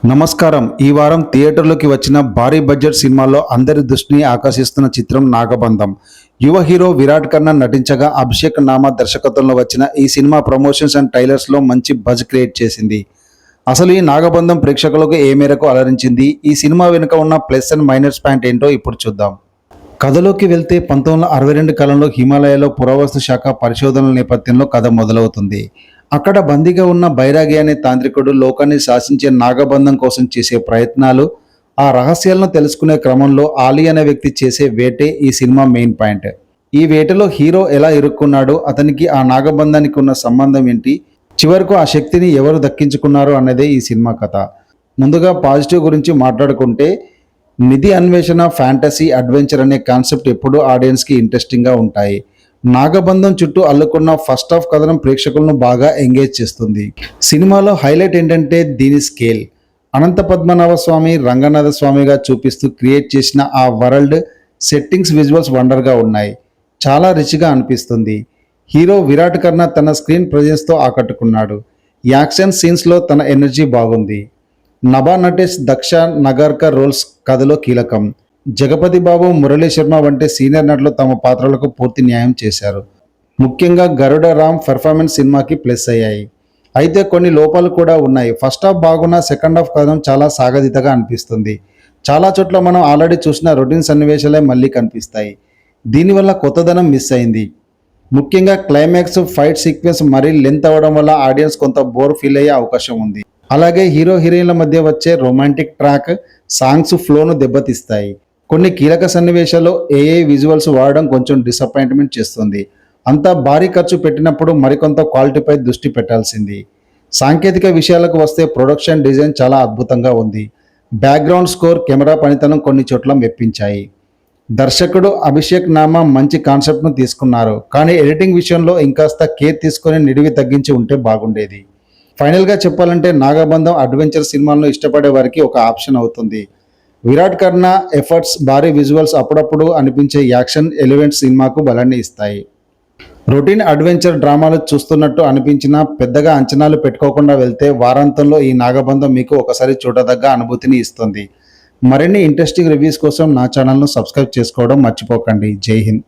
నమస్కారం. ఈ వారం థియేటర్లోకి వచ్చిన భారీ బడ్జెట్ సినిమాల్లో అందరి దృష్టిని ఆకర్షిస్తున్న చిత్రం నాగబంధం. యువ హీరో విరాట్ ఖన్నా నటించగా అభిషేక్ నామా దర్శకత్వంలో వచ్చిన ఈ సినిమా ప్రమోషన్స్ అండ్ ట్రైలర్స్లో మంచి బజ్ క్రియేట్ చేసింది. అసలు ఈ నాగబంధం ప్రేక్షకులకు ఏ మేరకు అలరించింది, ఈ సినిమా వెనుక ఉన్న ప్లస్ అండ్ మైనస్ పాయింట్ ఏంటో ఇప్పుడు చూద్దాం. కథలోకి వెళ్తే 1962 కాలంలో హిమాలయాలో పురావస్తు శాఖ పరిశోధనల నేపథ్యంలో కథ మొదలవుతుంది. అక్కడ బందీగా ఉన్న బైరాగి అనే తాంత్రికుడు లోకాన్ని శాసించే నాగబంధం కోసం చేసే ప్రయత్నాలు, ఆ రహస్యాలను తెలుసుకునే క్రమంలో ఆలీ అనే వ్యక్తి చేసే వేటే ఈ సినిమా మెయిన్ పాయింట్. ఈ వేటలో హీరో ఎలా ఇరుక్కున్నాడు, అతనికి ఆ నాగబంధానికి ఉన్న సంబంధం ఏంటి, చివరకు ఆ శక్తిని ఎవరు దక్కించుకున్నారు అన్నదే ఈ సినిమా కథ. ముందుగా పాజిటివ్ గురించి మాట్లాడుకుంటే, నిధి అన్వేషణ, ఫ్యాంటసీ, అడ్వెంచర్ అనే కాన్సెప్ట్ ఎప్పుడూ ఆడియన్స్కి ఇంట్రెస్టింగ్గా ఉంటాయి. నాగబంధం చుట్టూ అల్లుకున్న ఫస్ట్ హాఫ్ కథనం ప్రేక్షకులను బాగా ఎంగేజ్ చేస్తుంది. సినిమాలో హైలైట్ ఏంటంటే దీని స్కేల్. అనంత పద్మనాభ స్వామి, రంగనాథ స్వామిగా చూపిస్తూ క్రియేట్ చేసిన ఆ వరల్డ్ సెట్టింగ్స్, విజువల్స్ వండర్గా ఉన్నాయి. చాలా రిచ్గా అనిపిస్తుంది. హీరో విరాట్ ఖన్నా తన స్క్రీన్ ప్రెజెన్స్తో ఆకట్టుకున్నాడు. యాక్షన్ సీన్స్లో తన ఎనర్జీ బాగుంది. నభా నటేష్, దక్ష నగర్కర్ రోల్స్ కథలో కీలకం. జగపతి బాబు, మురళీ శర్మ వంటి సీనియర్ నటులు తమ పాత్రలకు పూర్తి న్యాయం చేశారు. ముఖ్యంగా గరుడ రామ్ పెర్ఫార్మెన్స్ సినిమాకి ప్లస్ అయ్యాయి. అయితే కొన్ని లోపాలు కూడా ఉన్నాయి. ఫస్ట్ హాఫ్ బాగున్నా సెకండ్ హాఫ్ కథనం చాలా సాగదీతగా అనిపిస్తుంది. చాలా చోట్ల మనం ఆల్రెడీ చూసిన రొటీన్ సన్నివేశాలే మళ్ళీ కనిపిస్తాయి. దీనివల్ల కొత్తదనం మిస్ అయింది. ముఖ్యంగా క్లైమాక్స్, ఫైట్ సీక్వెన్స్ మరీ లెంత్ అవ్వడం వల్ల ఆడియన్స్ కొంత బోర్ ఫీల్ అయ్యే అవకాశం ఉంది. అలాగే హీరో హీరోయిన్ల మధ్య వచ్చే రొమాంటిక్ ట్రాక్, సాంగ్స్ ఫ్లోను దెబ్బతీస్తాయి. కొన్ని కీలక సన్నివేశాల్లో ఏఐ విజువల్స్ వాడడం కొంచెం డిసప్పాయింట్మెంట్ చేస్తుంది. అంతా భారీ ఖర్చు పెట్టినప్పుడు మరికొంత క్వాలిటీపై దృష్టి పెట్టాల్సింది. సాంకేతిక విషయాలకు వస్తే ప్రొడక్షన్ డిజైన్ చాలా అద్భుతంగా ఉంది. బ్యాక్గ్రౌండ్ స్కోర్, కెమెరా పనితనం కొన్ని చోట్ల మెప్పించాయి. దర్శకుడు అభిషేక్ నామా మంచి కాన్సెప్ట్ను తీసుకున్నారు, కానీ ఎడిటింగ్ విషయంలో ఇంకాస్త కేర్ తీసుకొని నిడివి తగ్గించి ఉంటే బాగుండేది. ఫైనల్గా చెప్పాలంటే నాగబంధం అడ్వెంచర్ సినిమాలను ఇష్టపడే వారికి ఒక ఆప్షన్ అవుతుంది. విరాట్ ఖన్నా ఎఫర్ట్స్, భారీ విజువల్స్, అప్పుడప్పుడు అనిపించే యాక్షన్ ఎలిమెంట్స్ సినిమాకు బలాన్ని ఇస్తాయి. రొటీన్ అడ్వెంచర్ డ్రామాలు చూస్తున్నట్టు అనిపించినా పెద్దగా అంచనాలు పెట్టుకోకుండా వెళ్తే వారాంతంలో ఈ నాగబంధం మీకు ఒకసారి చూడదగ్గ అనుభూతిని ఇస్తుంది. మరిన్ని ఇంట్రెస్టింగ్ రివ్యూస్ కోసం నా ఛానల్ను సబ్స్క్రైబ్ చేసుకోవడం మర్చిపోకండి. జై హింద్.